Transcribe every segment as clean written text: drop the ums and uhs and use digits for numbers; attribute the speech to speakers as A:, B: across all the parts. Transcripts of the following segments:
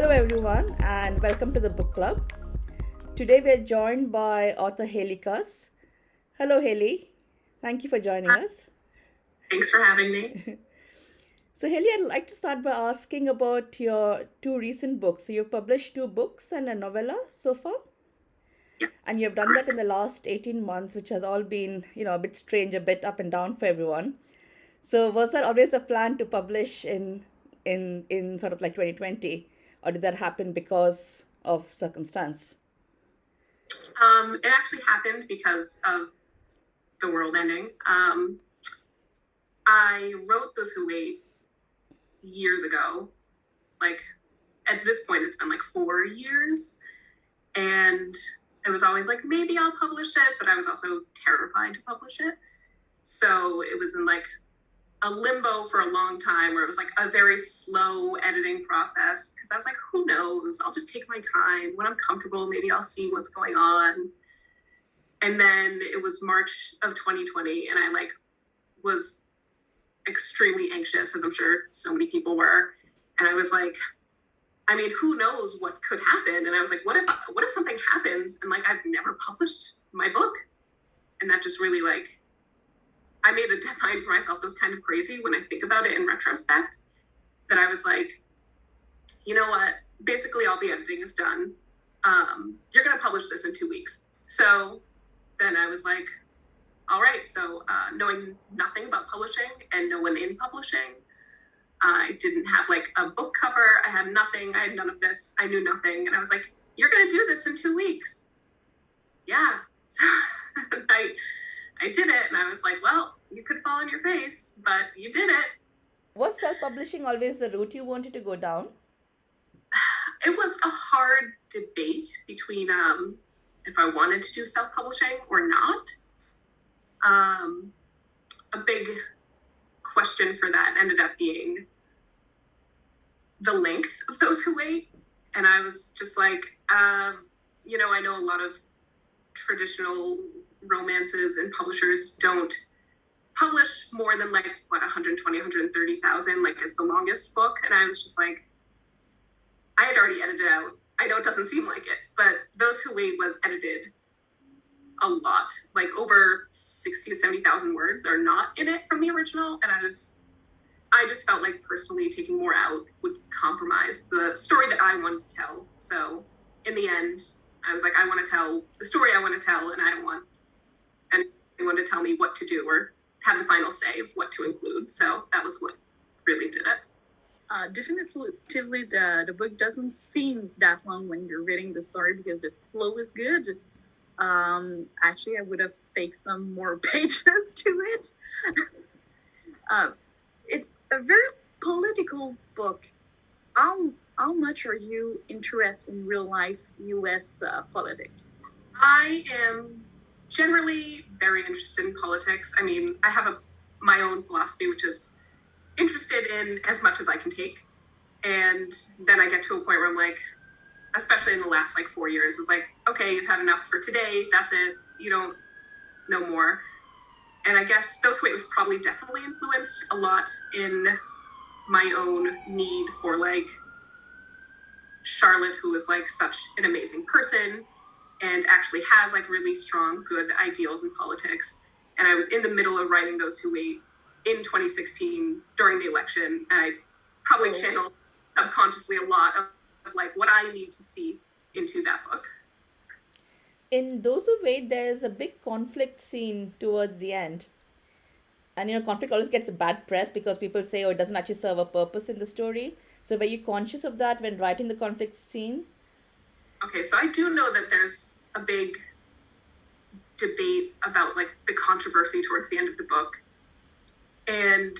A: Hello, everyone, and welcome to the book club. Today, we are joined by author Haley Cuss. Hello, Haley. Thank you for joining us.
B: Thanks for having me.
A: So, Haley, I'd like to start by asking about your two recent books. So, you've published two books and a novella so far,
B: Yes,
A: and you've done that
B: correct.
A: in the last 18 months, which has all been, a bit strange, a bit up and down for everyone. So, was that always a plan to publish in sort of like 2020, or did that happen because of circumstance?
B: It actually happened because of the world ending. I wrote Those Who Wait years ago. Like, at this point, it's been like 4 years. And it was always like, maybe I'll publish it, but I was also terrified to publish it. So it was in like a limbo for a long time where it was like a very slow editing process because I was like, who knows? I'll just take my time. When I'm comfortable, maybe I'll see what's going on. And then it was March of 2020, and I like was extremely anxious, as I'm sure so many people were. And I was like, I mean, who knows what could happen? And I was like, what if something happens and like I've never published my book? And that just really like I made a deadline for myself that was kind of crazy when I think about it in retrospect. That I was like, you know what? Basically, all the editing is done. You're going to publish this in 2 weeks. So then I was like, all right. So knowing nothing about publishing and no one in publishing, I didn't have like a book cover. I had nothing. I had none of this. I knew nothing. And I was like, you're going to do this in 2 weeks. Yeah. So I did it, and I was like, well, you could fall on your face, but you did it.
A: Was self-publishing always the route you wanted to go down?
B: It was a hard debate between if I wanted to do self-publishing or not. A big question for that ended up being the length of Those Who Wait. And I was just like, I know a lot of traditional romances and publishers don't publish more than like 120, 130,000 like is the longest book. And I was just like, I had already edited out. I know it doesn't seem like it, but Those Who Wait was edited a lot, like over 60 to 70,000 words are not in it from the original. And I just felt like personally taking more out would compromise the story that I wanted to tell. So in the end, I was like, I want to tell the story I want to tell, and I don't want anyone to tell me what to do or have the final say of what to include. So that was what really did it.
C: Definitively, the book doesn't seem that long when you're reading the story because the flow is good. Actually, I would have taken some more pages to it. It's a very political book. How much are you interested in real life U.S. Politics?
B: I am generally very interested in politics. I mean, I have my own philosophy, which is interested in as much as I can take. And then I get to a point where I'm like, especially in the last like 4 years, was like, okay, you've had enough for today. That's it. You don't know more. And I guess Those Who Wait was probably definitely influenced a lot in my own need for like Charlotte, who is like such an amazing person and actually has like really strong, good ideals in politics. And I was in the middle of writing Those Who Wait in 2016 during the election. And I probably channeled subconsciously a lot of like what I need to see into that book.
A: In Those Who Wait, there's a big conflict scene towards the end. And conflict always gets a bad press because people say, oh, it doesn't actually serve a purpose in the story. So were you conscious of that when writing the conflict scene?
B: Okay, so I do know that there's a big debate about like the controversy towards the end of the book. And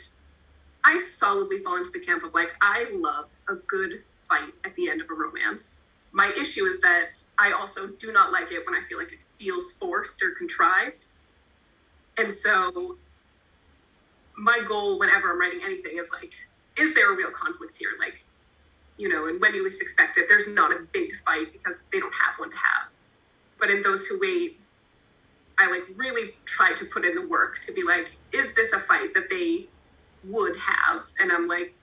B: I solidly fall into the camp of like, I love a good fight at the end of a romance. My issue is that I also do not like it when I feel like it feels forced or contrived. And so my goal whenever I'm writing anything is like, is there a real conflict here? Like, and when you least expect it, there's not a big fight because they don't have one to have. But in Those Who Wait, I like really try to put in the work to be like, is this a fight that they would have? And I'm like,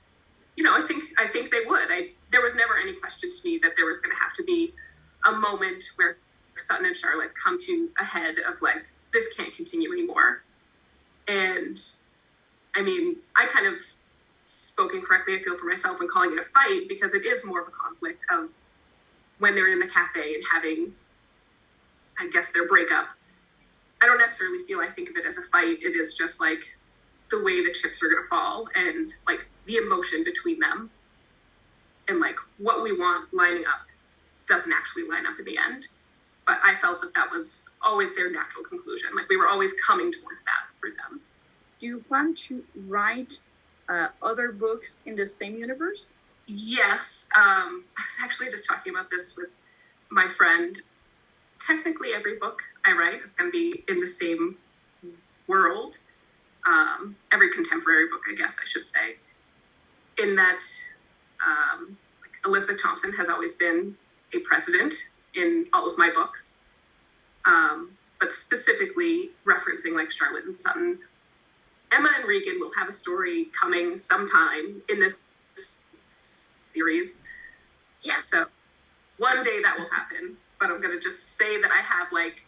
B: I think they would. there was never any question to me that there was going to have to be a moment where Sutton and Charlotte come to a head of like, this can't continue anymore. And I mean, I kind of spoke incorrectly, I feel, for myself when calling it a fight, because it is more of a conflict of when they're in the cafe and having, I guess, their breakup. I don't necessarily think of it as a fight. It is just like the way the chips are going to fall and like the emotion between them and like what we want lining up doesn't actually line up in the end. But I felt that that was always their natural conclusion. Like we were always coming towards that for them.
C: Do you plan to write other books in the same universe?
B: Yes. I was actually just talking about this with my friend. Technically, every book I write is going to be in the same world. Every contemporary book, I guess I should say. In that, like Elizabeth Thompson has always been a precedent in all of my books. But specifically referencing like Charlotte and Sutton, Emma and Regan will have a story coming sometime in this series. Yeah, so one day that will happen. But I'm going to just say that I have like,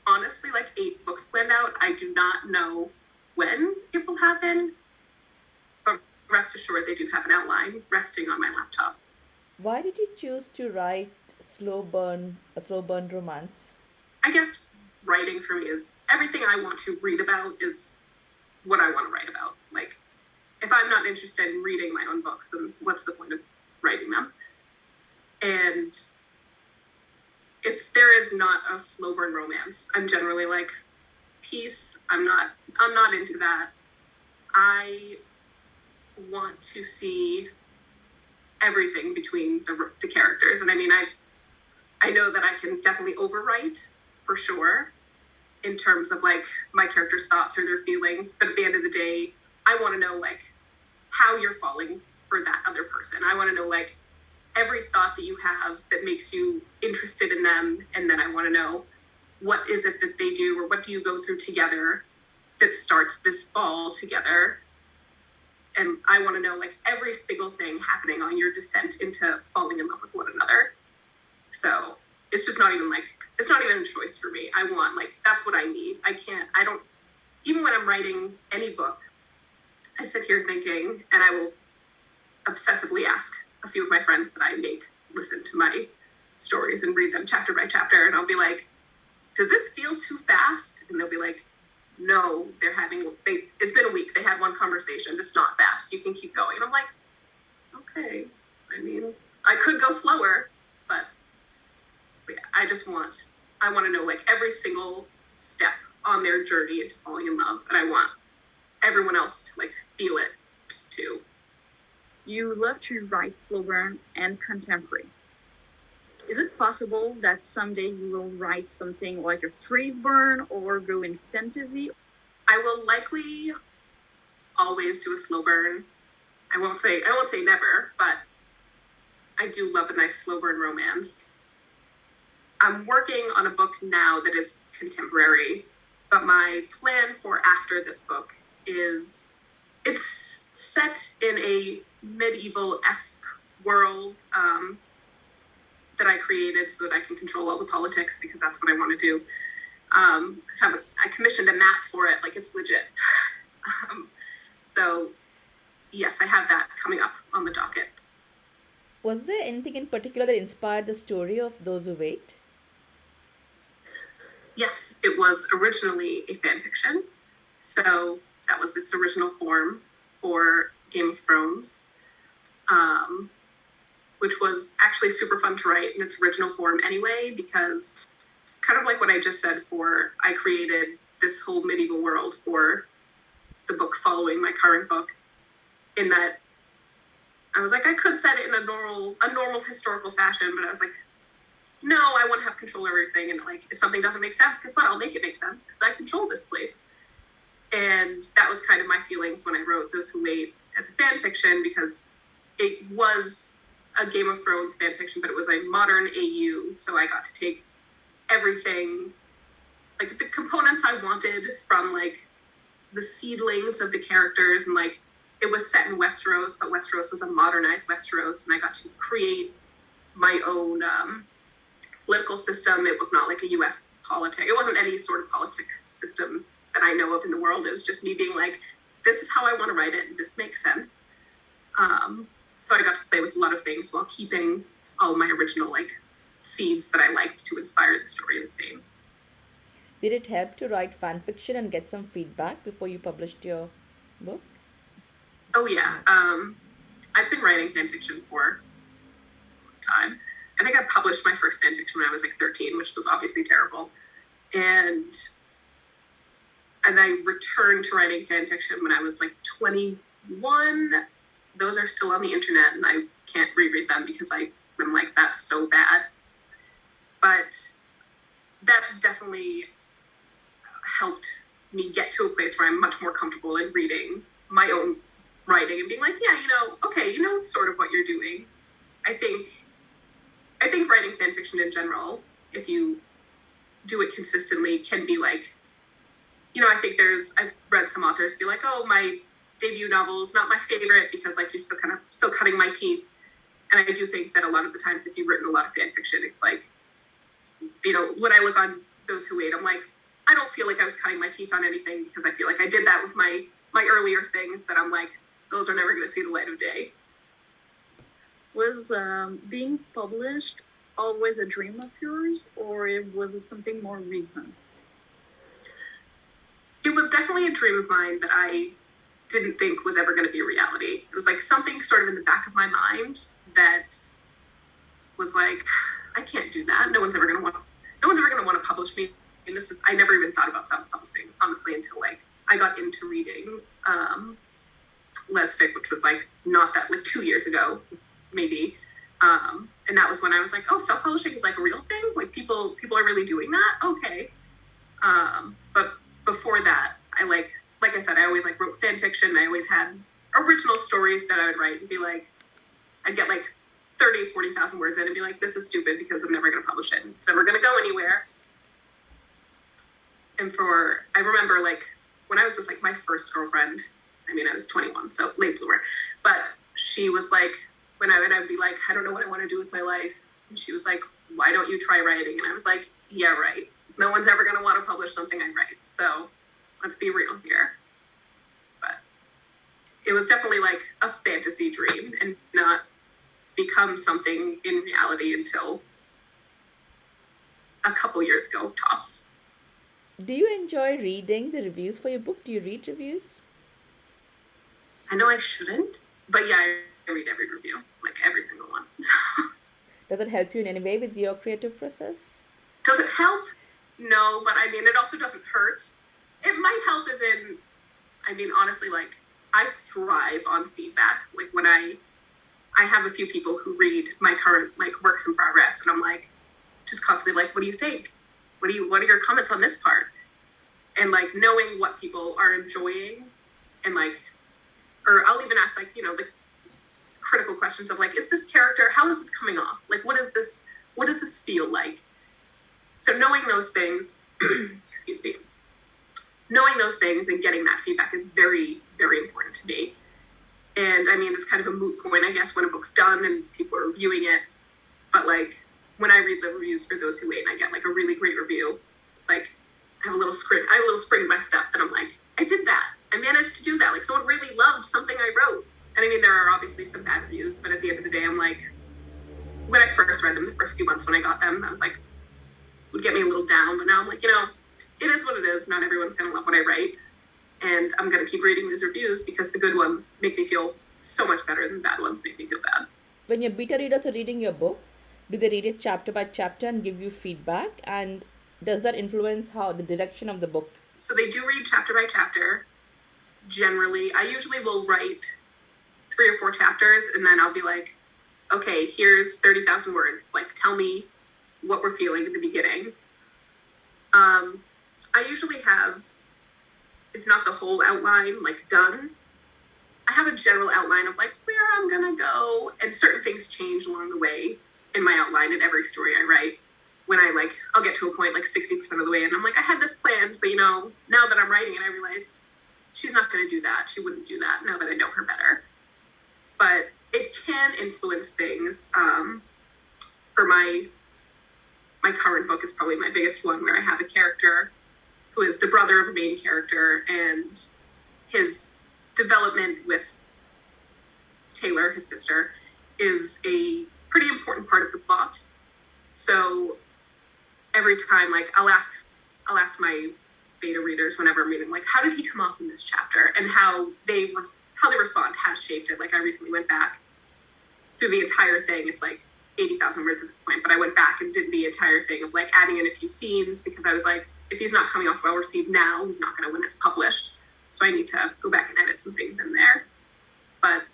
B: honestly, like 8 books planned out. I do not know when it will happen. But rest assured, they do have an outline resting on my laptop.
A: Why did you choose to write a slow burn romance?
B: I guess writing for me is everything I want to read about is what I want to write about. Like, if I'm not interested in reading my own books, then what's the point of writing them? And if there is not a slow burn romance, I'm generally like, peace, I'm not into that. I want to see everything between the characters. And I mean, I know that I can definitely overwrite for sure in terms of like my character's thoughts or their feelings. But at the end of the day, I want to know like how you're falling for that other person. I want to know like every thought that you have that makes you interested in them. And then I want to know what is it that they do or what do you go through together that starts this fall together. And I want to know like every single thing happening on your descent into falling in love with one another. So it's just not even like, it's not even a choice for me. I want like, that's what I need. I don't, even when I'm writing any book, I sit here thinking, and I will obsessively ask a few of my friends that I make listen to my stories and read them chapter by chapter. And I'll be like, does this feel too fast? And they'll be like, no, it's been a week. They had one conversation. It's not fast. You can keep going. And I'm like, okay. I mean, I could go slower, but yeah, I want to know like every single step on their journey into falling in love. And I want everyone else to like feel it too.
C: You love to write slow burn and contemporary. Is it possible that someday you will write something like a freeze burn or go in fantasy?
B: I will likely always do a slow burn. I won't say never, but I do love a nice slow burn romance. I'm working on a book now that is contemporary, but my plan for after this book is it's set in a medieval-esque world that I created so that I can control all the politics because that's what I want to do. I commissioned a map for it, like it's legit. So yes, I have that coming up on the docket.
A: Was there anything in particular that inspired the story of Those Who Wait?
B: Yes, it was originally a fan fiction. So that was its original form for Game of Thrones, which was actually super fun to write in its original form anyway, because kind of like what I just said I created this whole medieval world for the book following my current book, in that I was like, I could set it in a normal historical fashion, but I was like, no, I want to have control over everything. And like, if something doesn't make sense, guess what? I'll make it make sense because I control this place. And that was kind of my feelings when I wrote Those Who Wait as a fan fiction, because it was a Game of Thrones fan fiction, but it was a modern AU. So I got to take everything, like the components I wanted from like the seedlings of the characters and like it was set in Westeros, but Westeros was a modernized Westeros, and I got to create my own political system. It was not like a U.S. politic. It wasn't any sort of politic system that I know of in the world. It was just me being like, this is how I want to write it, and this makes sense. So I got to play with a lot of things while keeping all my original like seeds that I liked to inspire the story the same.
A: Did it help to write fan fiction and get some feedback before you published your book?
B: Oh yeah. I've been writing fan fiction for a long time. I think I published my first fan fiction when I was like 13, which was obviously terrible. And I returned to writing fan fiction when I was like 21. Those are still on the internet, and I can't reread them because I'm like, that's so bad. But that definitely helped me get to a place where I'm much more comfortable in reading my own writing and being like, yeah, okay, sort of what you're doing. I think writing fan fiction in general, if you do it consistently, can be like, I think I've read some authors be like, oh, my debut novel is not my favorite because like you're still cutting my teeth. And I do think that a lot of the times if you've written a lot of fan fiction, it's like, when I look on Those Who Wait, I'm like, I don't feel like I was cutting my teeth on anything because I feel like I did that with my earlier things that I'm like, those are never going to see the light of day.
C: Was being published always a dream of yours, or was it something more recent?
B: It was definitely a dream of mine that I didn't think was ever going to be a reality. It was like something sort of in the back of my mind that was like, I can't do that. No one's ever going to want to publish me. And I never even thought about self-publishing, honestly, until like I got into reading Lesfic, which was like not that, like 2 years ago, maybe. And that was when I was like, oh, self-publishing is like a real thing. Like people are really doing that. Okay. But before that, I like I said, I always like wrote fan fiction. I always had original stories that I would write and be like, I'd get like 30, 40,000 words in and be like, this is stupid because I'm never going to publish it. It's never going to go anywhere. And I remember like when I was with like my first girlfriend, I was 21, so late bloomer, but she was like, when I would be like, I don't know what I want to do with my life. And she was like, why don't you try writing? And I was like, yeah, right. No one's ever going to want to publish something I write. So let's be real here. But it was definitely like a fantasy dream and not become something in reality until a couple years ago, tops.
A: Do you enjoy reading the reviews for your book? Do you read reviews?
B: I know I shouldn't, but yeah, I read every review, like every single one.
A: Does it help you in any way with your creative process?
B: Does it help? No, but it also doesn't hurt. It might help as in, honestly, like I thrive on feedback. Like when I have a few people who read my current like works in progress, and I'm like, just constantly like, what do you think? What are your comments on this part? And like knowing what people are enjoying, and like, or I'll even ask like, the critical questions of like, is this character, how is this coming off? Like, what does this feel like? So knowing those things, excuse me, knowing those things and getting that feedback is very, very important to me. And it's kind of a moot point, I guess, when a book's done and people are reviewing it. But like when I read the reviews for Those Who Wait and I get like a really great review, like I have a little spring in my step that I'm like, I did that. I managed to do that. Like someone really loved something I wrote. And there are obviously some bad reviews, but at the end of the day, I'm like, when I first read them, the first few months when I got them, I was like, would get me a little down. But now I'm like, it is what it is. Not everyone's going to love what I write. And I'm going to keep reading these reviews because the good ones make me feel so much better than the bad ones make me feel bad.
A: When your beta readers are reading your book, do they read it chapter by chapter and give you feedback? And does that influence how the direction of the book?
B: So they do read chapter by chapter. Generally, I usually will write 3 or 4 chapters and then I'll be like, okay, here's 30,000 words. Like, tell me what we're feeling in the beginning. I usually have, if not the whole outline, like done, I have a general outline of like where I'm gonna go, and certain things change along the way in my outline in every story I write. When I'll get to a point like 60% of the way and I'm like, I had this planned, but now that I'm writing it, I realize she's not going to do that. She wouldn't do that now that I know her better. But it can influence things. For my current book is probably my biggest one, where I have a character who is the brother of a main character, and his development with Taylor, his sister, is a pretty important part of the plot. So every time, like, I'll ask my beta readers whenever I'm reading, like, how did he come off in this chapter, and how they respond has shaped it. Like, I recently went back through the entire thing. It's like 80,000 words at this point, but I went back and did the entire thing of like adding in a few scenes, because I was like, if he's not coming off well received now, he's not going to when it's published. So I need to go back and edit some things in there. But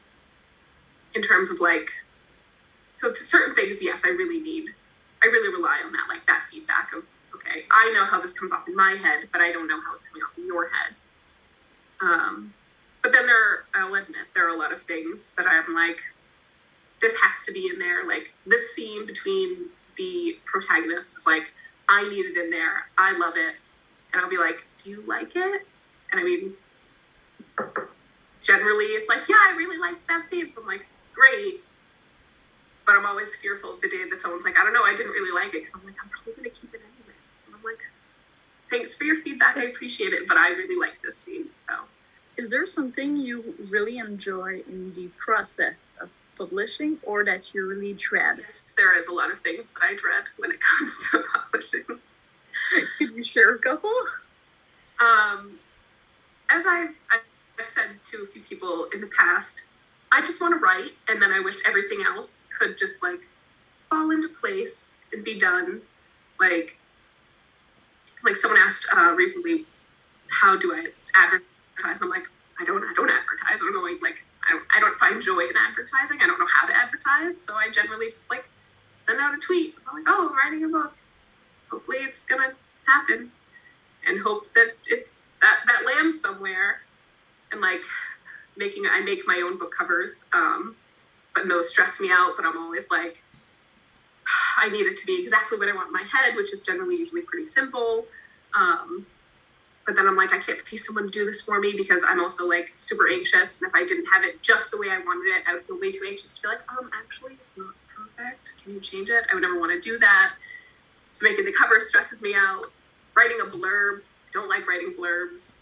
B: in terms of like, so certain things, yes, I really rely on that, like that feedback of, okay, I know how this comes off in my head, but I don't know how it's coming off in your head. But then I'll admit, there are a lot of things that I'm like, this has to be in there. Like, this scene between the protagonists is like, I need it in there. I love it. And I'll be like, do you like it? And I mean, generally it's like, yeah, I really liked that scene. So I'm like, great. But I'm always fearful of the day that someone's like, I don't know, I didn't really like it. Because I'm like, I'm probably going to keep it anyway. And I'm like, thanks for your feedback. I appreciate it. But I really like this scene. So,
C: is there something you really enjoy in the process of publishing, or that you really dread?
B: Yes, there is a lot of things that I dread when it comes to publishing.
C: Could you share a couple?
B: As I've said to a few people in the past, I just want to write, and then I wish everything else could just like fall into place and be done. Like someone asked recently, how do I advertise? I'm like, I don't advertise. I don't know, like I don't find joy in advertising. I don't know how to advertise. So I generally just like send out a tweet. I'm like, oh, I'm writing a book. Hopefully it's going to happen, and hope that it's that lands somewhere. And like I make my own book covers. But those stress me out, but I'm always like, I need it to be exactly what I want in my head, which is generally usually pretty simple. But then I'm like, I can't pay someone to do this for me, because I'm also like super anxious. And if I didn't have it just the way I wanted it, I would feel way too anxious to be like, actually, it's not perfect. Can you change it? I would never want to do that. So making the cover stresses me out. Writing a blurb, I don't like writing blurbs.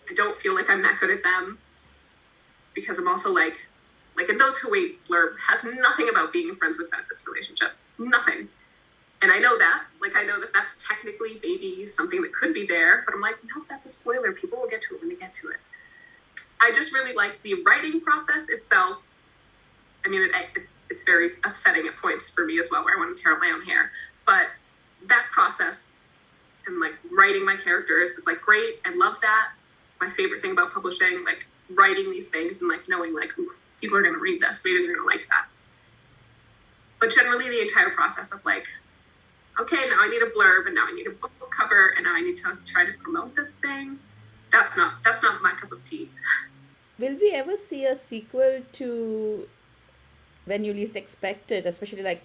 B: I don't feel like I'm that good at them, because I'm also like in Those Who Wait blurb has nothing about being in friends with benefits relationship. Nothing. And I know that. Like, I know that that's technically maybe something that could be there, but I'm like, no, that's a spoiler. People will get to it when they get to it. I just really like the writing process itself. I mean, it's very upsetting at points for me as well, where I want to tear out my own hair. But that process and like writing my characters is like great. I love that. It's my favorite thing about publishing, like writing these things and like knowing like, ooh, people are going to read this. Maybe they're going to like that. But generally the entire process of like, okay, now I need a blurb, and now I need a book cover, and now I need to try to promote this thing. That's not my cup of tea.
A: Will we ever see a sequel to When You Least Expect It, especially like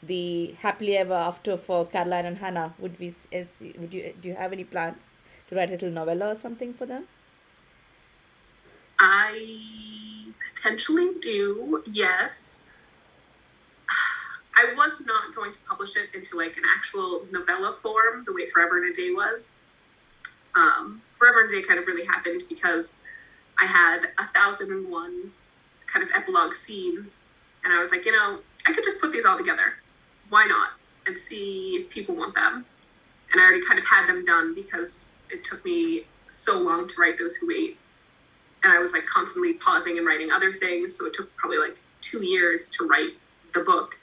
A: the Happily Ever After for Caroline and Hannah? Do you have any plans to write a little novella or something for them?
B: I potentially do, yes. I was not going to publish it into like an actual novella form the way Forever in a Day was. Forever in a Day kind of really happened because I had 1,001 kind of epilogue scenes, and I was like, I could just put these all together. Why not? And see if people want them. And I already kind of had them done because it took me so long to write Those Who Wait. And I was like constantly pausing and writing other things. So it took probably like 2 years to write the book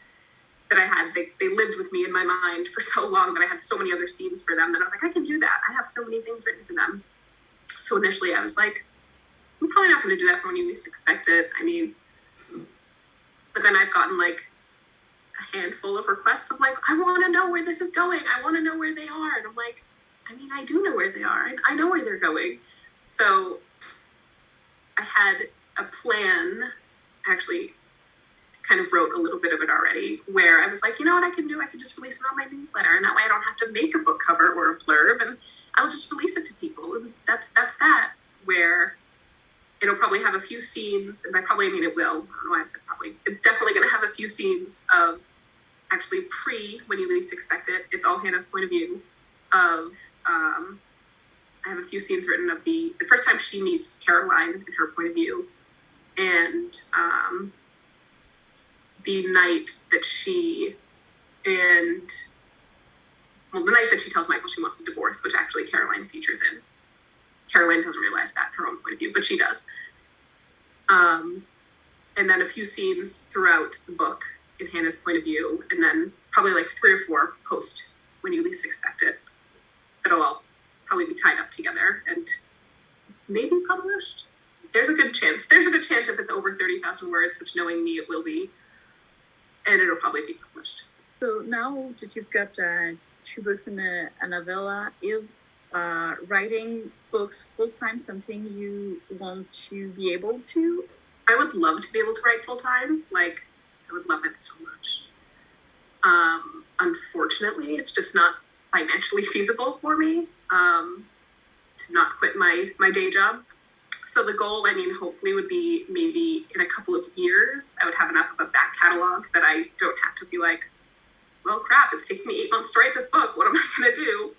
B: that I had. They lived with me in my mind for so long that I had so many other scenes for them that I was like, I can do that. I have so many things written for them. So initially I was like, I'm probably not going to do that for When You Least Expect It. I mean, but then I've gotten like a handful of requests of like, I want to know where this is going. I want to know where they are. And I'm like, I mean, I do know where they are. I know where they're going. So I had a plan, actually kind of wrote a little bit of it already, where I was like, you know what I can do? I can just release it on my newsletter, and that way I don't have to make a book cover or a blurb, and I'll just release it to people. And that's that, where it'll probably have a few scenes, and by probably I mean it will. I don't know why I said probably. It's definitely going to have a few scenes of actually when you least expect it. It's all Hannah's point of view. I have a few scenes written of the first time she meets Caroline and her point of view, and the night that the night that she tells Michael she wants a divorce, which actually Caroline features in. Caroline doesn't realize that, her own point of view, but she does. And then a few scenes throughout the book in Hannah's point of view, and then probably like 3 or 4 post when you least expect it. That'll all probably be tied up together and maybe published. There's a good chance. There's a good chance if it's over 30,000 words, which knowing me, it will be. And it'll probably be published.
C: So now that you've got 2 books and a novella, is writing books full-time something you want to be able to?
B: I would love to be able to write full-time. Like, I would love it so much. Unfortunately, it's just not financially feasible for me to not quit my day job. So the goal, I mean, hopefully would be maybe in a couple of years, I would have enough of a back catalog that I don't have to be like, well, crap, it's taking me 8 months to write this book. What am I going to do?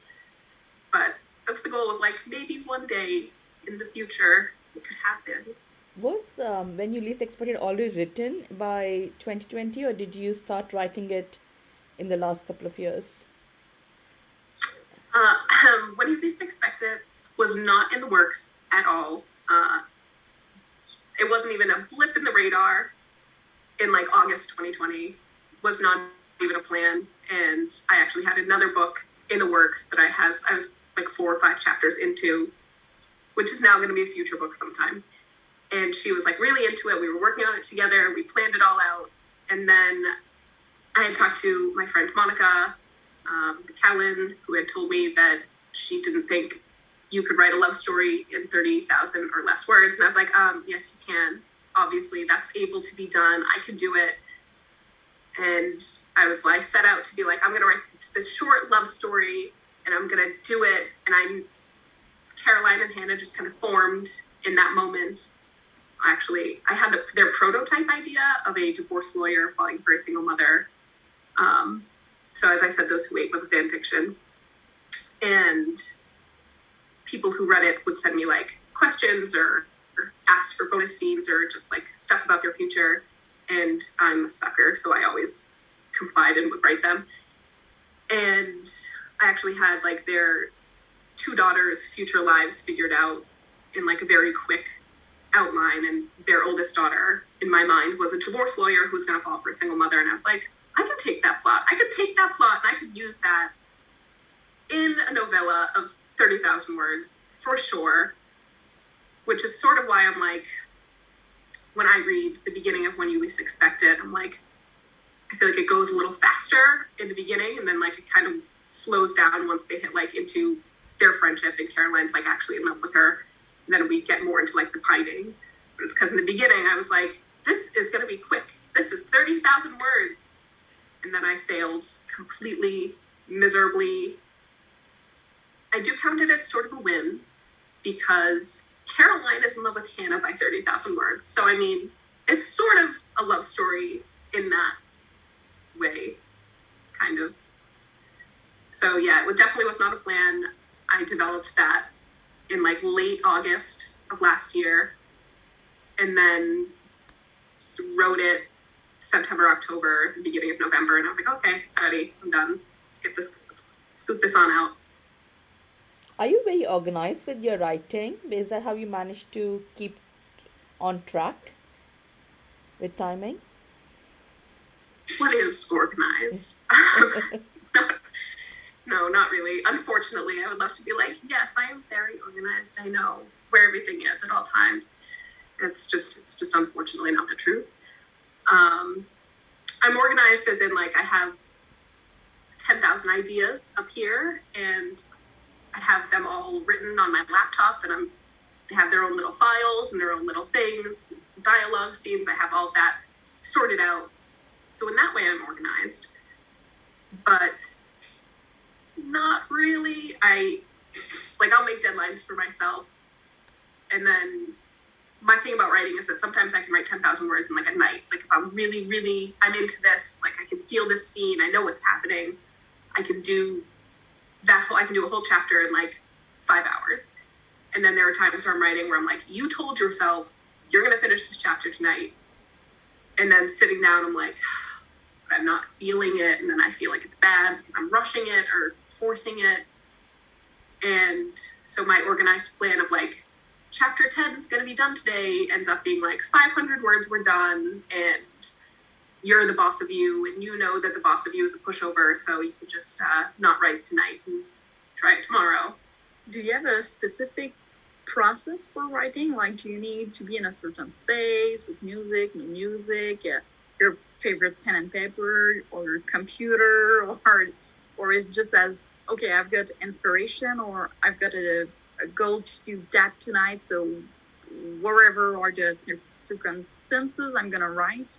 B: But that's the goal of like, maybe one day in the future, it could happen.
A: Was When You Least Expect It already written by 2020, or did you start writing it in the last couple of years?
B: When You Least Expect It was not in the works at all. It wasn't even a blip in the radar in like August 2020. Was not even a plan. And I actually had another book in the works that I was like 4 or 5 chapters into, which is now going to be a future book sometime. And she was like really into it. We were working on it together. We planned it all out. And then I had talked to my friend Monica Callan, who had told me that she didn't think you could write a love story in 30,000 or less words. And I was like, yes, you can. Obviously, that's able to be done. I could do it. And I set out to be like, I'm going to write this short love story and I'm going to do it. And Caroline and Hannah just kind of formed in that moment. Actually, I had their prototype idea of a divorce lawyer falling for a single mother. So as I said, Those Who Wait was a fan fiction. And people who read it would send me like questions or ask for bonus scenes or just like stuff about their future. And I'm a sucker, so I always complied and would write them. And I actually had like their 2 daughters' future lives figured out in like a very quick outline. And their oldest daughter, in my mind, was a divorce lawyer who was going to fall for a single mother. And I was like, I could take that plot. And I could use that in a novella of 30,000 words for sure, which is sort of why I'm like, when I read the beginning of When You Least Expect It, I'm like, I feel like it goes a little faster in the beginning and then like it kind of slows down once they hit like into their friendship and Caroline's like actually in love with her. And then we get more into like the pining. But it's because in the beginning I was like, this is going to be quick. This is 30,000 words. And then I failed completely, miserably. I do count it as sort of a win because Caroline is in love with Hannah by 30,000 words. So, I mean, it's sort of a love story in that way, kind of. So, yeah, it definitely was not a plan. I developed that in like late August of last year and then just wrote it September, October, the beginning of November. And I was like, okay, it's ready. I'm done. Let's scoop this on out.
A: Are you very organized with your writing? Is that how you manage to keep on track with timing?
B: What is organized? No, not really. Unfortunately, I would love to be like, yes, I am very organized. I know where everything is at all times. It's just unfortunately not the truth. I'm organized as in like I have 10,000 ideas up here and I have them all written on my laptop and they have their own little files and their own little things, dialogue scenes. I have all that sorted out. So in that way, I'm organized, but not really. I'll make deadlines for myself and then my thing about writing is that sometimes I can write 10,000 words in like a night. Like if I'm really, really, I'm into this, like I can feel this scene, I know what's happening, I can do I can do a whole chapter in like 5 hours. And then there are times where I'm writing where I'm like, you told yourself you're going to finish this chapter tonight. And then sitting down, I'm like, but I'm not feeling it. And then I feel like it's bad because I'm rushing it or forcing it. And so my organized plan of like, chapter 10 is going to be done today ends up being like 500 words were done, and you're the boss of you, and you know that the boss of you is a pushover, so you can just not write tonight and try it tomorrow.
C: Do you have a specific process for writing? Like, do you need to be in a certain space with music, no music, your favorite pen and paper, or computer, or is just as, okay, I've got inspiration, or I've got a goal to do that tonight, so wherever are the circumstances, I'm gonna write?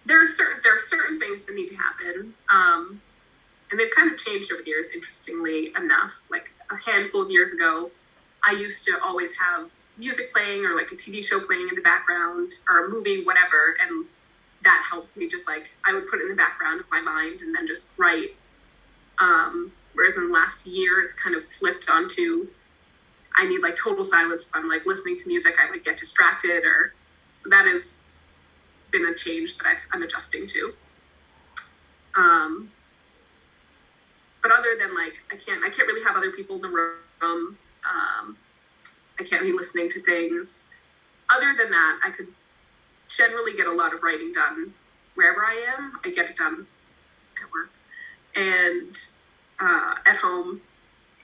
B: There are certain things that need to happen, and they've kind of changed over the years, interestingly enough. Like a handful of years ago, I used to always have music playing or like a TV show playing in the background or a movie, whatever, and that helped me. Just like I would put it in the background of my mind and then just write. Whereas in the last year, it's kind of flipped onto I need like total silence. If I'm like listening to music, I would get distracted, or so that has been a change that I'm adjusting to. But other than like I can't really have other people in the room. I can't be listening to things. Other than that, I could generally get a lot of writing done wherever I am. I get it done at work and at home.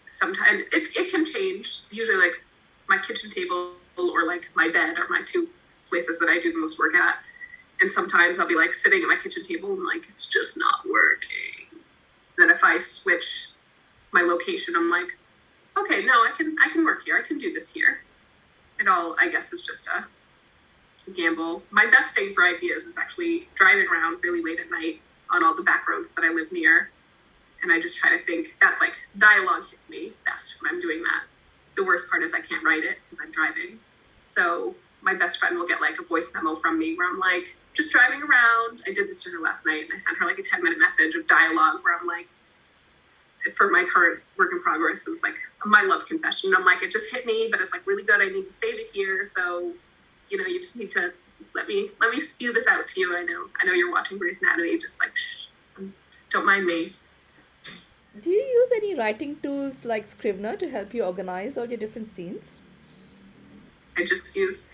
B: Sometimes it can change. Usually like my kitchen table or like my bed are my two places that I do the most work at. And sometimes I'll be like sitting at my kitchen table and like, it's just not working. Then if I switch my location, I'm like, okay, no, I can work here. I can do this here. It all, I guess, is just a gamble. My best thing for ideas is actually driving around really late at night on all the back roads that I live near. And I just try to think that like dialogue hits me best when I'm doing that. The worst part is I can't write it because I'm driving. So my best friend will get like a voice memo from me where I'm like, just driving around. I did this to her last night and I sent her like a 10-minute message of dialogue where I'm like, for my current work in progress, it was like my love confession. I'm like, it just hit me, but it's like really good. I need to save it here. So, you know, you just need to let me spew this out to you. I know you're watching Grey's Anatomy. Just like, shh, don't mind me.
A: Do you use any writing tools like Scrivener to help you organize all your different scenes?
B: I just use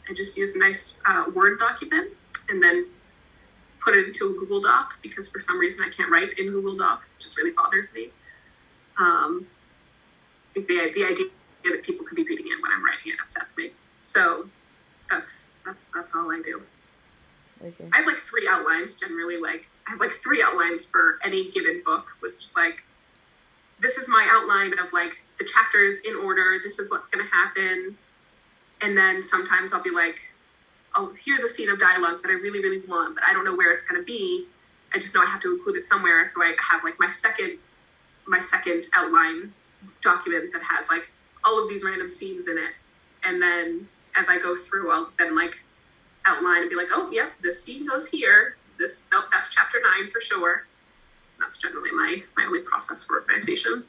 B: a nice Word document and then put it into a Google Doc because for some reason I can't write in Google Docs. It just really bothers me. I think the idea that people could be reading it when I'm writing it upsets me. So that's all I do.
A: Okay.
B: I have like 3 outlines generally. Like I have like 3 outlines for any given book. Was just like, this is my outline of like the chapters in order. This is what's going to happen. And then sometimes I'll be like, oh, here's a scene of dialogue that I really, really want, but I don't know where it's going to be. I just know I have to include it somewhere. So I have like my second outline document that has like all of these random scenes in it. And then as I go through, I'll then like outline and be like, oh, yep, this scene goes here. That's chapter 9 for sure. That's generally my only process for organization.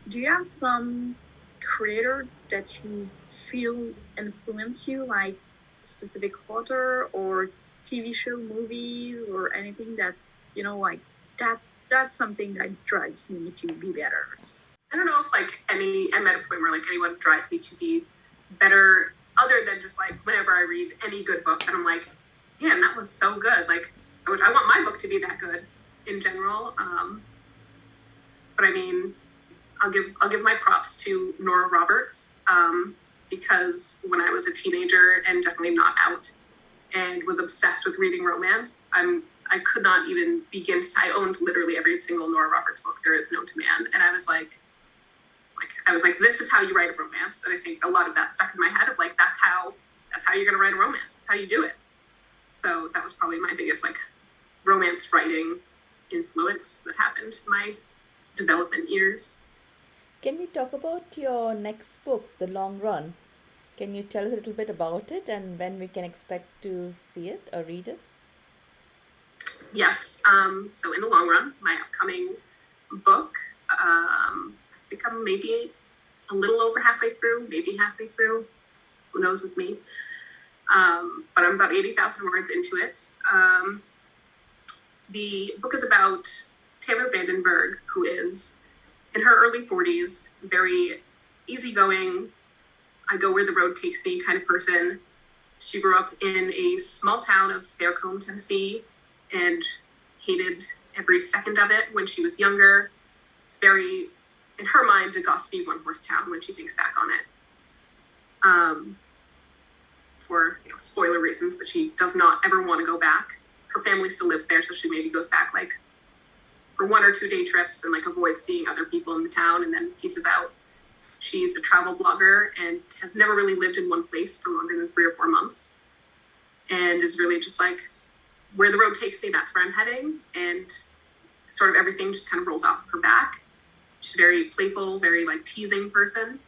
C: Do you have some creator that you feel influence you, like specific author or TV show, movies, or anything that, you know, like that's something that drives me to be better?
B: I don't know if like I'm at a point where like anyone drives me to be better other than just like whenever I read any good book and I'm like, damn, that was so good. Like I want my book to be that good in general. But I mean, I'll give my props to Nora Roberts because when I was a teenager and definitely not out and was obsessed with reading romance, I could not even begin to. I owned literally every single Nora Roberts book there is known to man, and I was like, this is how you write a romance. And I think a lot of that stuck in my head of like that's how you're gonna write a romance. That's how you do it. So that was probably my biggest like romance writing influence that happened in my development years.
A: Can we talk about your next book, The Long Run? Can you tell us a little bit about it and when we can expect to see it or read it?
B: Yes. So in the long run, my upcoming book, I think I'm maybe a little over halfway through, maybe halfway through. Who knows with me? But I'm about 80,000 words into it. The book is about Taylor Vandenberg, who is in her early 40s, very easygoing, I go where the road takes me kind of person. She grew up in a small town of Faircombe, Tennessee, and hated every second of it when she was younger. It's very, in her mind, a gossipy one-horse town when she thinks back on it. For spoiler reasons, that she does not ever want to go back. Her family still lives there, so she maybe goes back like for 1 or 2 day trips and like avoids seeing other people in the town and then pieces out. She's a travel blogger and has never really lived in one place for longer than 3 or 4 months, and is really just like, where the road takes me, that's where I'm heading, and sort of everything just kind of rolls off of her back. She's a very playful, very like teasing person.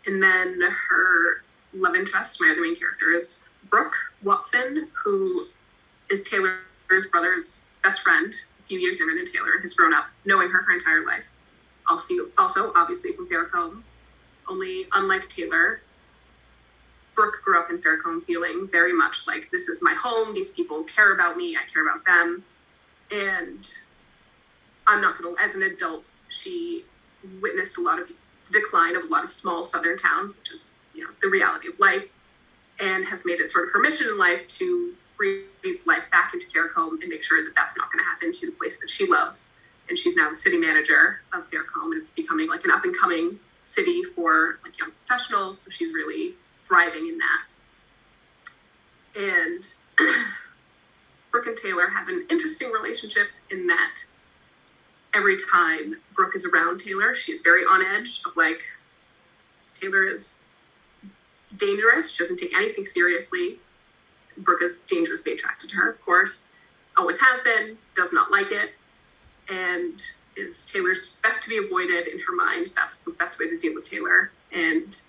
B: And then her love interest, my other main character, is Brooke Watson, who is Taylor's brother's best friend, a few years younger than Taylor, has grown up knowing her entire life. Also, obviously from Faircombe, only unlike Taylor, Brooke grew up in Faircombe feeling very much like, this is my home, these people care about me, I care about them. And I'm not going to, as an adult, she witnessed a lot of decline of a lot of small southern towns, which is, the reality of life, and has made it sort of her mission in life to breathe life back into Faircombe and make sure that that's not going to happen to the place that she loves. And she's now the city manager of Faircombe, and it's becoming like an up and coming city for like young professionals. So she's really thriving in that. And Brooke and Taylor have an interesting relationship in that every time Brooke is around Taylor, she's very on edge of like, Taylor is dangerous. She doesn't take anything seriously. Brooke is dangerously attracted to her, of course, always has been, does not like it, and is Taylor's best to be avoided in her mind. That's the best way to deal with Taylor. And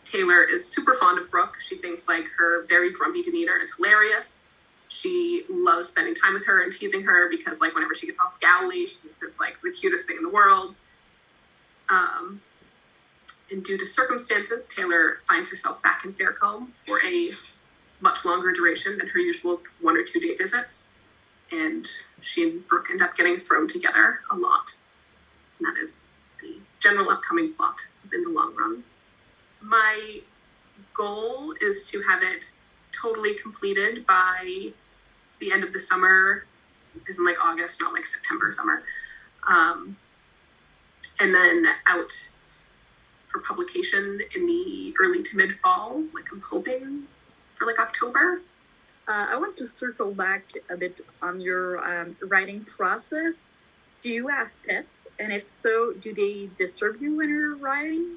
B: Taylor is super fond of Brooke. She thinks like her very grumpy demeanor is hilarious. She loves spending time with her and teasing her because like whenever she gets all scowly, she thinks it's like the cutest thing in the world. And due to circumstances, Taylor finds herself back in Faircombe for a much longer duration than her usual 1 or 2 day visits. And she and Brooke end up getting thrown together a lot. And that is the general upcoming plot in the long run. My goal is to have it totally completed by the end of the summer, as in like August, not like September, summer. And then out for publication in the early to mid fall, like I'm hoping for like October.
C: I want to circle back a bit on your writing process. Do you have pets? And if so, do they disturb you when you're writing?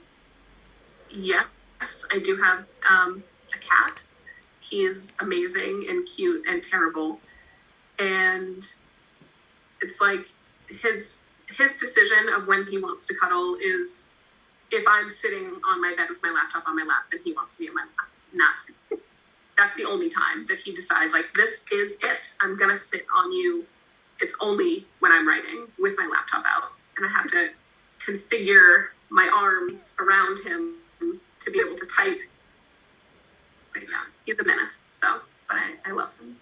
B: Yes, I do have a cat. He is amazing and cute and terrible. And it's like his decision of when he wants to cuddle is if I'm sitting on my bed with my laptop on my lap, then he wants to be on my lap. And that's the only time that he decides, like, this is it. I'm going to sit on you. It's only when I'm writing with my laptop out. And I have to configure my arms around him to be able to type. But yeah, he's a menace. But I love him.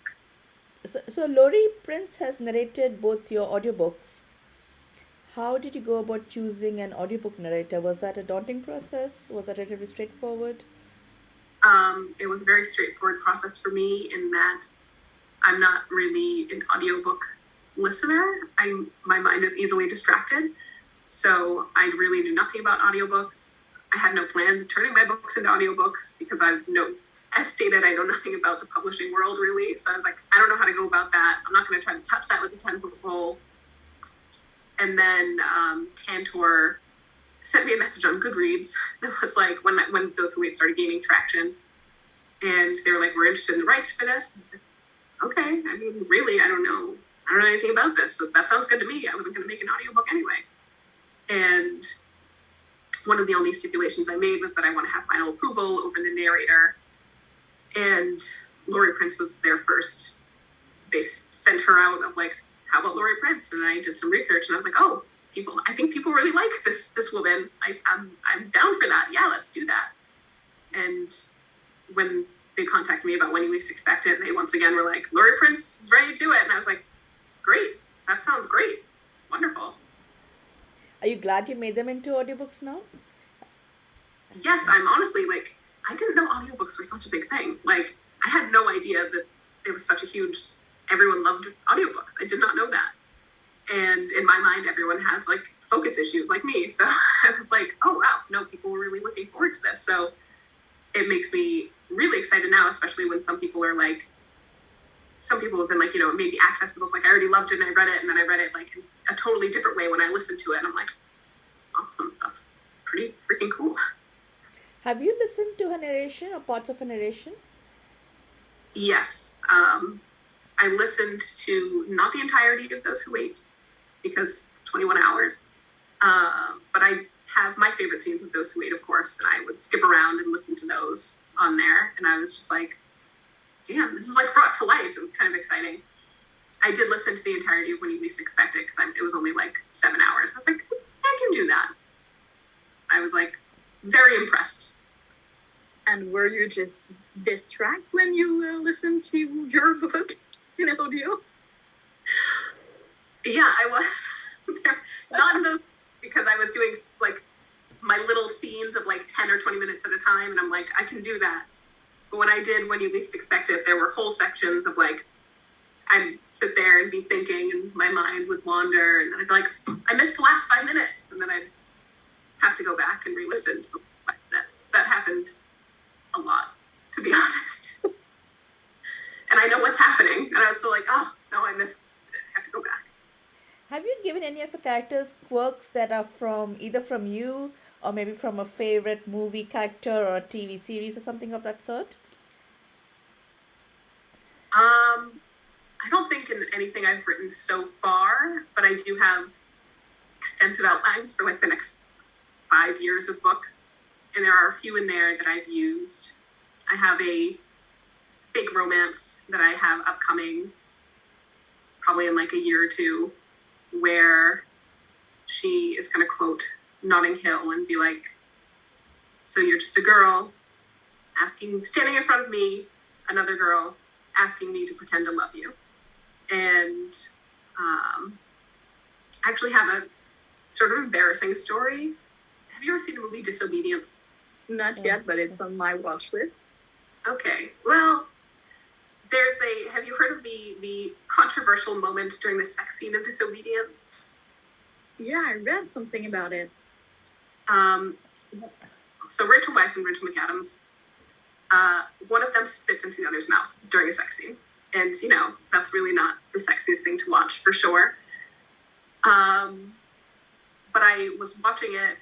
A: So Laurie Prince has narrated both your audiobooks. How did you go about choosing an audiobook narrator? Was that a daunting process? Was that relatively straightforward?
B: It was a very straightforward process for me in that I'm not really an audiobook listener. My mind is easily distracted. So I really knew nothing about audiobooks. I had no plans of turning my books into audiobooks because as stated, I know nothing about the publishing world really. So I was like, I don't know how to go about that. I'm not going to try to touch that with a 10-foot pole. And then Tantor sent me a message on Goodreads. It was like when Those Who Wait started gaining traction. And they were like, we're interested in the rights for this. And I was like, okay. I mean, really, I don't know anything about this. So that sounds good to me. I wasn't going to make an audiobook anyway. And one of the only stipulations I made was that I want to have final approval over the narrator. And Lori Prince was their first. They sent her out of like, how about Lori Prince? And I did some research, and I was like, oh, I think people really like this woman. I'm down for that. Yeah, let's do that. And when they contacted me about when you least expect it, they once again were like, Lori Prince is ready to do it. And I was like, great. That sounds great. Wonderful.
A: Are you glad you made them into audiobooks now?
B: Yes, I'm honestly like, I didn't know audiobooks were such a big thing. Like, I had no idea that it was such a huge, everyone loved audiobooks. I did not know that. And in my mind, everyone has like focus issues like me. So I was like, oh, wow, no, people were really looking forward to this. So it makes me really excited now, especially when some people are like, some people have been like, maybe access the book. Like, I already loved it and I read it, and then I read it like in a totally different way when I listened to it. And I'm like, awesome. That's pretty freaking cool.
A: Have you listened to her narration or parts of her narration?
B: Yes. I listened to not the entirety of Those Who Wait because it's 21 hours. But I have my favorite scenes of Those Who Wait, of course, and I would skip around and listen to those on there. And I was just like, damn, this is like brought to life. It was kind of exciting. I did listen to the entirety of When You Least Expect It because it was only like 7 hours. I was like, I can do that. I was like very impressed.
C: And were you just distracted when you listened to your book in audio?
B: Yeah, I was. Not in those, because I was doing like my little scenes of like 10 or 20 minutes at a time, and I'm like, I can do that. But when I did When You Least Expect It, there were whole sections of like, I'd sit there and be thinking, and my mind would wander, and I'd be like, I missed the last 5 minutes, and then I'd have to go back and re-listen to the 5 minutes. That happened a lot, to be honest. And I know what's happening, and I was still like, oh, no, I missed it. I have to go back.
A: Have you given any of your characters quirks that are either from you or maybe from a favorite movie character or a TV series or something of that sort?
B: I don't think in anything I've written so far, but I do have extensive outlines for like the next 5 years of books. And there are a few in there that I've used. I have a fake romance that I have upcoming, probably in like a year or two, where she is going to quote Notting Hill and be like, so you're just a girl standing in front of me, another girl, asking me to pretend to love you. And I actually have a sort of embarrassing story. Have you ever seen the movie Disobedience?
C: Not yet, but it's on my watch list.
B: Okay. Well, have you heard of the controversial moment during the sex scene of Disobedience?
C: Yeah, I read something about it.
B: So Rachel Weisz and Rachel McAdams, one of them spits into the other's mouth during a sex scene. And, that's really not the sexiest thing to watch, for sure. But I was watching it,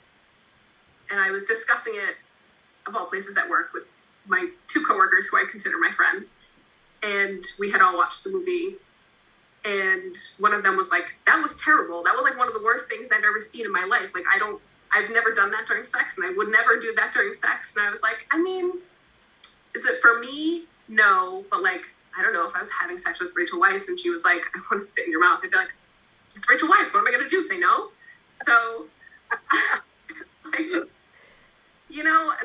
B: and I was discussing it, of all places, at work with my 2 coworkers who I consider my friends. And we had all watched the movie. And one of them was like, that was terrible. That was like one of the worst things I've ever seen in my life. Like, I've never done that during sex, and I would never do that during sex. And I was like, I mean, is it for me? No. But like, I don't know, if I was having sex with Rachel Weisz and she was like, I want to spit in your mouth, I'd be like, it's Rachel Weisz. What am I going to do? Say no? So, like,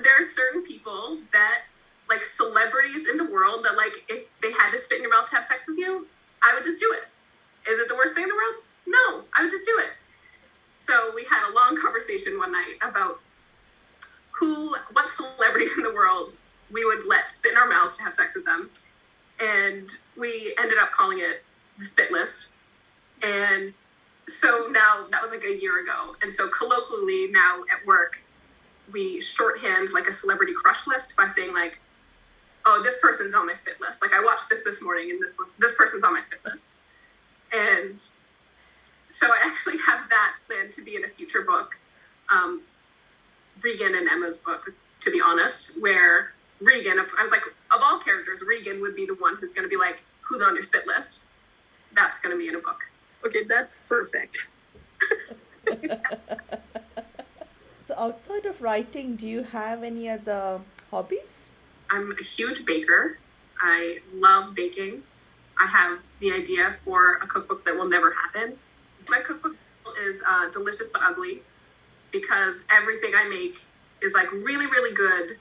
B: there are certain people that, like, celebrities in the world that, like, if they had to spit in your mouth to have sex with you, I would just do it. Is it the worst thing in the world? No, I would just do it. So we had a long conversation one night about what celebrities in the world we would let spit in our mouths to have sex with them. And we ended up calling it the Spit List. And so now, that was like a year ago. And so colloquially now at work, we shorthand like a celebrity crush list by saying like, oh, this person's on my spit list. Like, I watched this morning, and this person's on my spit list. And so I actually have that planned to be in a future book, Regan and Emma's book, to be honest, where Regan, I was like, of all characters, Regan would be the one who's going to be like, who's on your spit list? That's going to be in a book.
C: Okay, that's perfect.
A: So outside of writing, do you have any other hobbies?
B: I'm a huge baker. I love baking. I have the idea for a cookbook that will never happen. My cookbook is delicious but ugly because everything I make is like really, really good.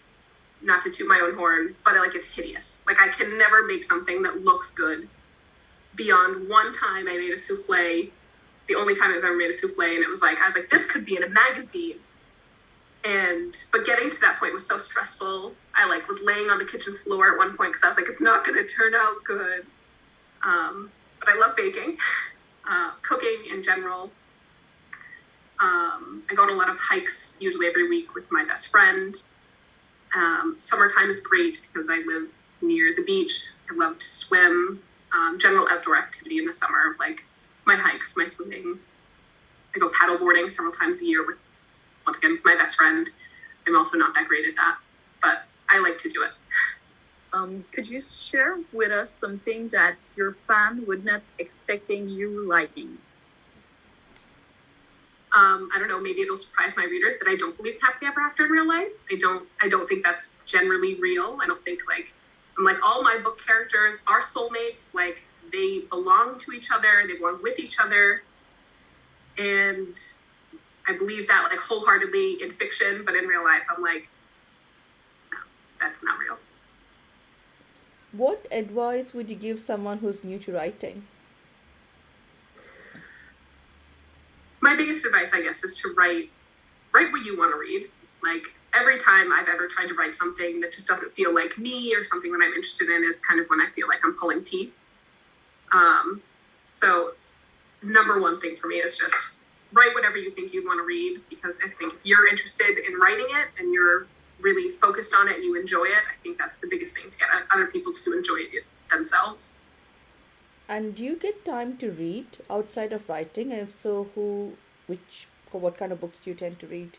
B: Not to toot my own horn, but it's hideous. Like I can never make something that looks good. Beyond one time, I made a souffle. It's the only time I've ever made a souffle, and it was like I was like, this could be in a magazine. But getting to that point was so stressful. I was laying on the kitchen floor at one point because I was like, it's not going to turn out good. But I love baking, cooking in general. I go on a lot of hikes, usually every week with my best friend. Summertime is great because I live near the beach. I love to swim. General outdoor activity in the summer, like my hikes, my swimming. I go paddleboarding several times a year once again, with my best friend. I'm also not that great at that, but I like to do it.
C: Could you share with us something that your fan would not expecting you liking?
B: I don't know, maybe it'll surprise my readers that I don't believe in happily ever after in real life. I don't think that's generally real. I don't think I'm like all my book characters are soulmates, like they belong to each other, they belong with each other. And I believe that wholeheartedly in fiction, but in real life, I'm like, no, that's not real.
A: What advice would you give someone who's new to writing?
B: My biggest advice, I guess, is to write what you want to read. Like every time I've ever tried to write something that just doesn't feel like me or something that I'm interested in is kind of when I feel like I'm pulling teeth. So number one thing for me is just write whatever you think you'd want to read, because I think if you're interested in writing it and you're really focused on it and you enjoy it, I think that's the biggest thing, to get other people to enjoy it themselves.
A: And do you get time to read outside of writing? And if so, what kind of books do you tend to read?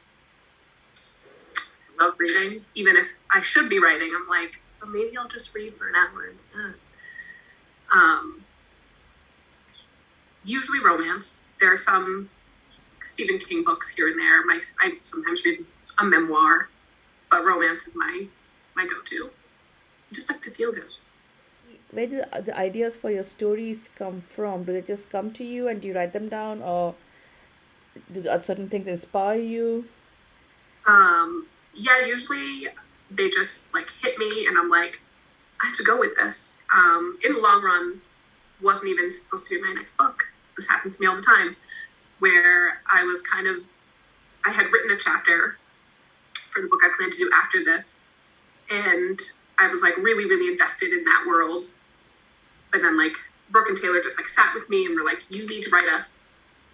B: I love reading. Even if I should be writing, I'm like, well, maybe I'll just read for an hour instead. Usually romance. There are some Stephen King books here and there. I sometimes read a memoir, but romance is my go-to. I just like to feel good.
A: Where do the ideas for your stories come from? Do they just come to you and do you write them down, or do certain things inspire you?
B: Yeah, usually they just hit me and I'm like, I have to go with this. In the long run, wasn't even supposed to be my next book. This happens to me all the time, where I had written a chapter for the book I plan to do after this, and I was really, really invested in that world. But then Brooke and Taylor just sat with me and were like, you need to write us.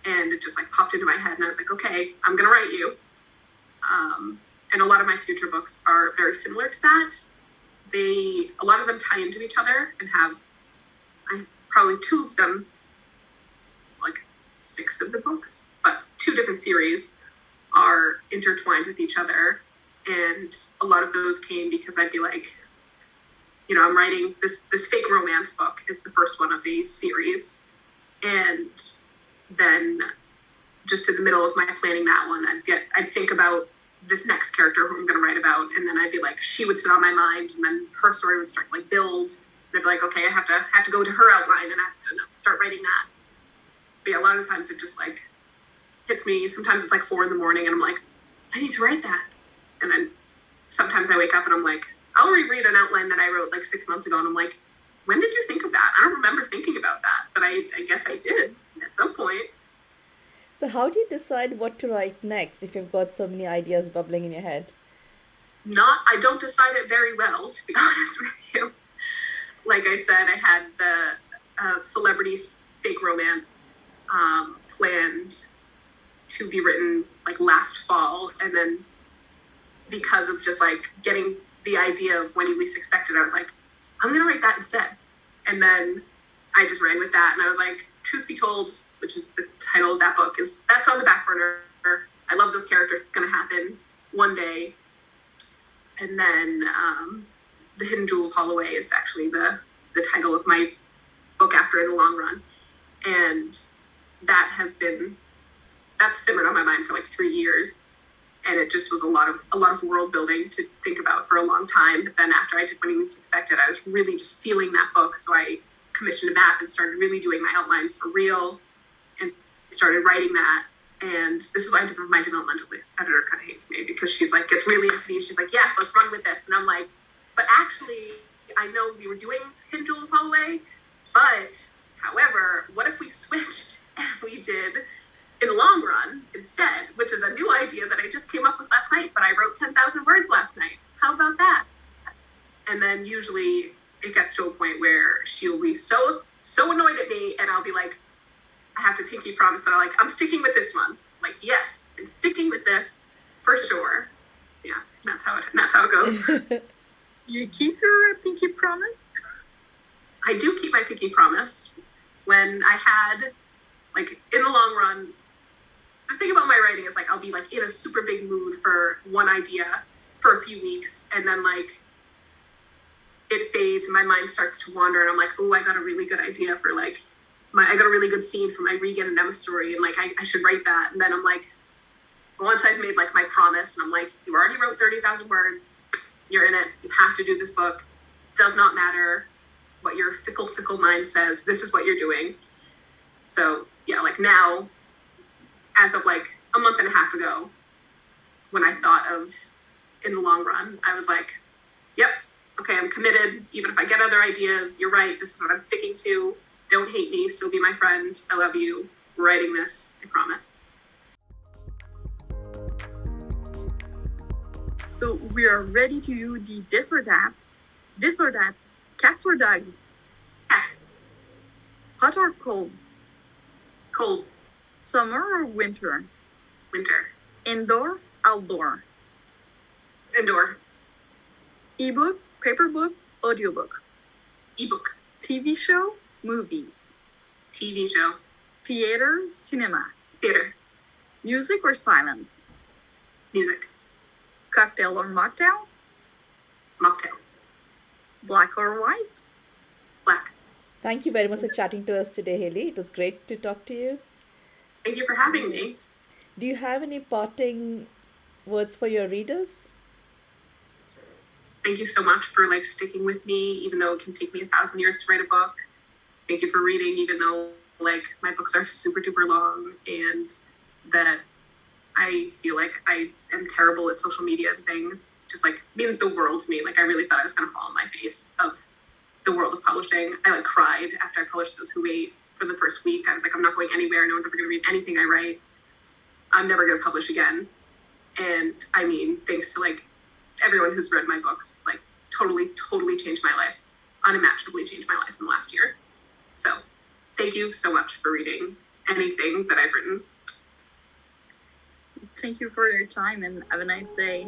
B: And it just popped into my head, and I was like, okay, I'm gonna write you. And a lot of my future books are very similar to that. A lot of them tie into each other and have probably two of them, 6 of the books, but 2 different series are intertwined with each other. And a lot of those came because I'd be like, I'm writing this fake romance book is the first one of the series. And then just in the middle of my planning that one, I'd think about this next character who I'm going to write about. And then I'd be like, she would sit on my mind, and then her story would start to build. And I'd be like, okay, I have to go to her outline and I have to start writing that. But yeah, a lot of times it just hits me. Sometimes it's 4 a.m. and I'm like, I need to write that. And then sometimes I wake up and I'm like, I'll reread an outline that I wrote 6 months ago. And I'm like, when did you think of that? I don't remember thinking about that, but I guess I did at some point.
A: So how do you decide what to write next if you've got so many ideas bubbling in your head?
B: I don't decide it very well, to be honest with you. Like I said, I had the celebrity fake romance planned to be written last fall, and then because of just getting the idea of when you least expected, I was like, I'm gonna write that instead. And then I just ran with that, and I was like, truth be told, which is the title of that book, that's on the back burner. I love those characters. It's gonna happen one day. And then The Hidden Jewel of Holloway is actually the title of my book after In the Long Run. And that's simmered on my mind for 3 years. and it just was a lot of world building to think about for a long time. But then after I did When You Least Expect It, I was really just feeling that book, so I commissioned a map and started really doing my outlines for real, and started writing that. And this is why my developmental editor kind of hates me, because she's like, gets really into these. She's like, yes, let's run with this. And I'm like, but actually, I know we were doing Hidden Jewel of WYLEI, but however, what if we switched and we did In the Long Run instead, which is a new idea that I just came up with last night, but I wrote 10,000 words last night. How about that? And then usually it gets to a point where she'll be so annoyed at me, and I'll be like, I have to pinky promise that I'm sticking with this one. Like, yes, I'm sticking with this for sure. Yeah, that's how it goes.
C: You keep your pinky promise?
B: I do keep my pinky promise. When I had, like, In the Long Run, the thing about my writing is, like, I'll be, like, in a super big mood for one idea for a few weeks, and then, like, it fades and my mind starts to wander, and I'm like, oh, I got a really good idea for, like, I got a really good scene for my Regan and Emma story, and, like, I should write that. And then I'm like, once I've made, like, my promise, and I'm like, you already wrote 30,000 words, you're in it, you have to do this book, does not matter what your fickle mind says, this is what you're doing. So, yeah, like, now, as of, like, a month and a half ago, when I thought of In the Long Run, I was like, yep, okay, I'm committed. Even if I get other ideas, you're right, this is what I'm sticking to. Don't hate me, still be my friend. I love you. We're writing this, I promise.
C: So we are ready to do the this or that, cats or dogs,
B: Cats.
C: hot or cold,
B: Cold.
C: summer or winter,
B: Winter.
C: indoor, outdoor,
B: Indoor.
C: ebook, paperbook, audiobook,
B: Ebook.
C: TV show, movies,
B: TV show.
C: theater, cinema,
B: Theater.
C: music or silence,
B: Music.
C: cocktail or mocktail,
B: Mocktail.
C: black or white.
B: Black.
A: Thank you very much for chatting to us today, Haley. It was great to talk to you.
B: Thank you for having me.
A: Do you have any parting words for your readers?
B: Thank you so much for, like, sticking with me, even though it can take me 1,000 years to write a book. Thank you for reading, even though, like, my books are super duper long, and that I feel like I am terrible at social media and things. Just, like, means the world to me. Like, I really thought I was going to fall on my face of the world of publishing. I, like, cried after I published Those Who Wait for the first week. I was like, I'm not going anywhere. No one's ever going to read anything I write. I'm never going to publish again. And I mean, thanks to, like, everyone who's read my books, like, totally changed my life, unimaginably changed my life in the last year. So thank you so much for reading anything that I've written.
C: Thank you for your time and have a nice day.